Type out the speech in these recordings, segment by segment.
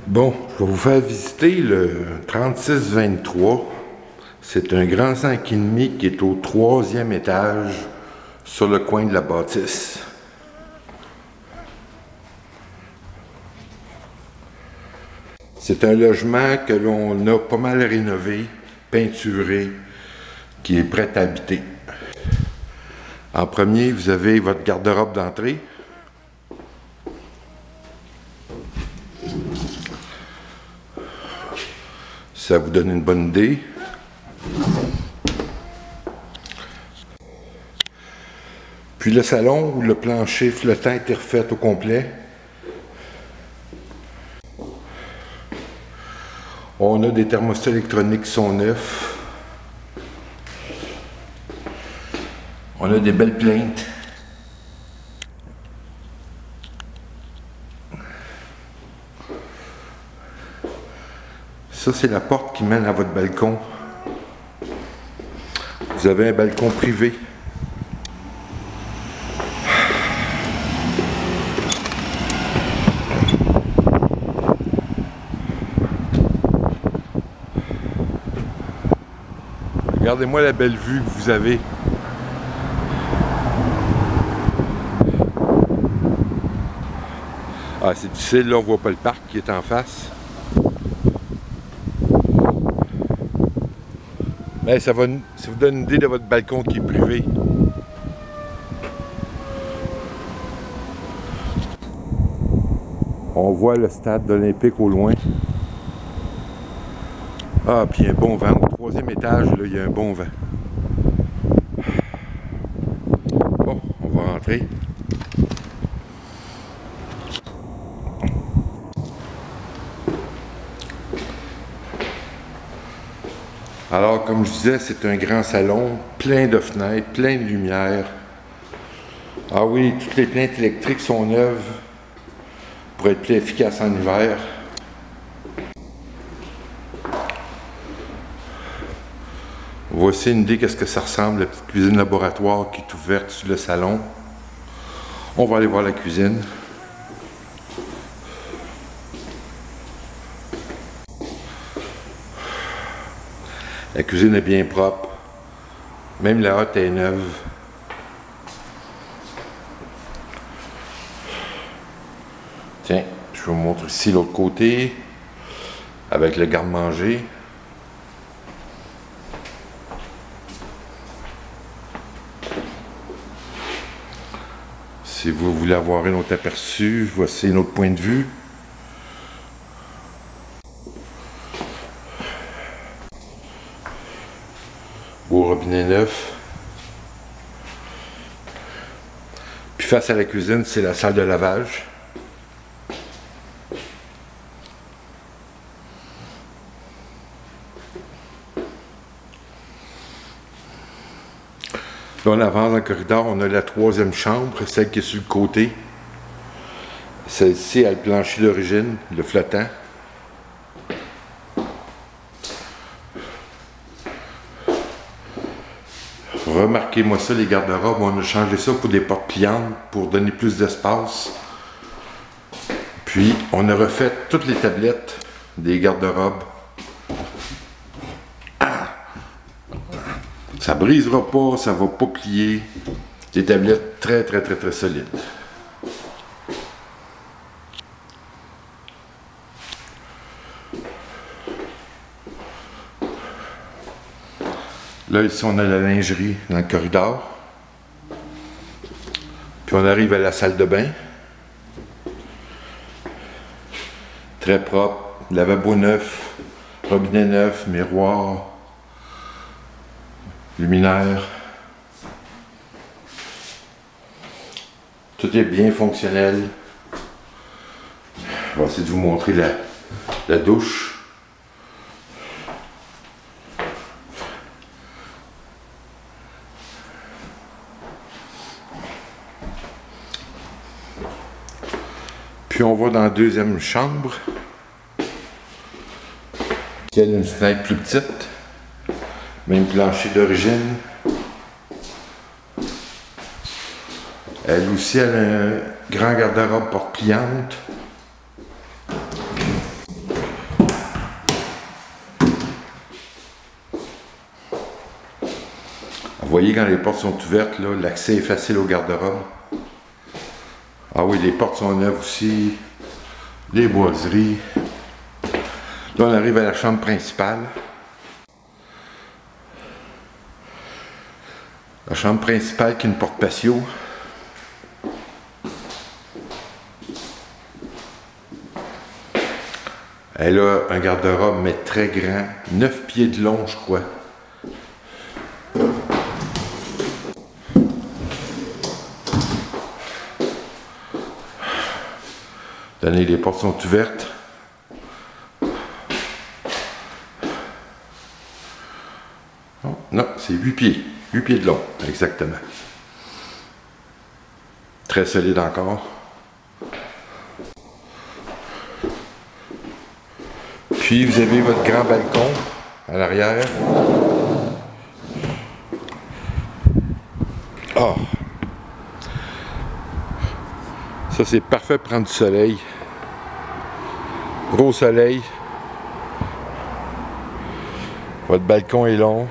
Bon, je vais vous faire visiter le 3623. C'est un grand 5,5 qui est au 3e étage sur le coin de la bâtisse. C'est un logement que l'on a pas mal rénové, peinturé, qui est prêt à habiter. En premier, vous avez votre garde-robe d'entrée. Ça vous donne une bonne idée. Puis le salon où le plancher flottant a été refait au complet. On a des thermostats électroniques qui sont neufs. On a des belles plaintes. Ça, c'est la porte qui mène à votre balcon. Vous avez un balcon privé. Regardez-moi la belle vue que vous avez. Ah, c'est difficile, là, on voit pas le parc qui est en face. Mais ça vous donne une idée de votre balcon qui est privé. On voit le stade olympique au loin. Ah, puis un bon vent. Au 3e étage, là, il y a un bon vent. Bon, on va rentrer. Alors, comme je disais, c'est un grand salon, plein de fenêtres, plein de lumière. Ah oui, toutes les plaintes électriques sont neuves pour être plus efficaces en hiver. Voici une idée de ce que ça ressemble, la petite cuisine laboratoire qui est ouverte sur le salon. On va aller voir la cuisine. La cuisine est bien propre. Même la hotte est neuve. Tiens, je vous montre ici l'autre côté, avec le garde-manger. Si vous voulez avoir un autre aperçu, voici un autre point de vue. Au robinet neuf. Puis face à la cuisine, c'est la salle de lavage. Là, on avance dans le corridor, on a la 3e chambre, celle qui est sur le côté. Celle-ci a le plancher d'origine, le flottant. Remarquez-moi ça, les garde-robes, on a changé ça pour des portes pliantes pour donner plus d'espace. Puis, on a refait toutes les tablettes des garde-robes. Ça brisera pas, ça va pas plier. Des tablettes très solides. Là, ici, on a la lingerie dans le corridor. Puis on arrive à la salle de bain. Très propre, lavabo neuf, robinet neuf, miroir, luminaire. Tout est bien fonctionnel. Je vais essayer de vous montrer la douche. Puis on va dans la 2e chambre, qui a une fenêtre plus petite, même plancher d'origine. Elle aussi, elle a un grand garde-robe porte-pliante. voyez quand les portes sont ouvertes, là, l'accès est facile au garde-robe. Ah oui, les portes sont neuves aussi. Les boiseries. Là, on arrive à la chambre principale. La chambre principale qui est une porte patio. Elle a un garde-robe, mais très grand. 9 pieds de long, je crois. Tenez, les portes sont ouvertes. Oh, non, c'est 8 pieds. 8 pieds de long, exactement. Très solide encore. Puis vous avez votre grand balcon à l'arrière. Ah! Ça, c'est parfait pour prendre du soleil. Gros soleil. Votre balcon est long.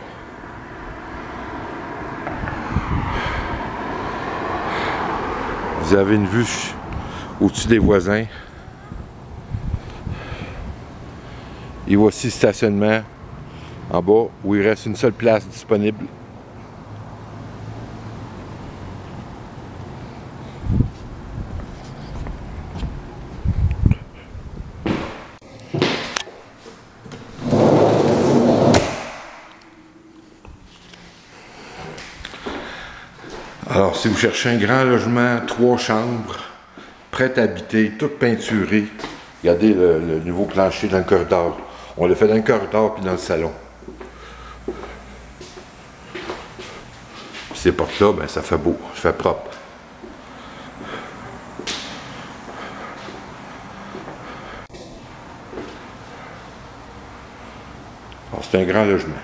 Vous avez une vue au-dessus des voisins. Et voici le stationnement en bas où il reste une seule place disponible. Alors, si vous cherchez un grand logement, 3 chambres, prêt à habiter, tout peinturé, regardez le nouveau plancher dans le corridor. On l'a fait dans le corridor puis dans le salon. Puis ces portes-là, ben, ça fait beau, ça fait propre. Alors, c'est un grand logement.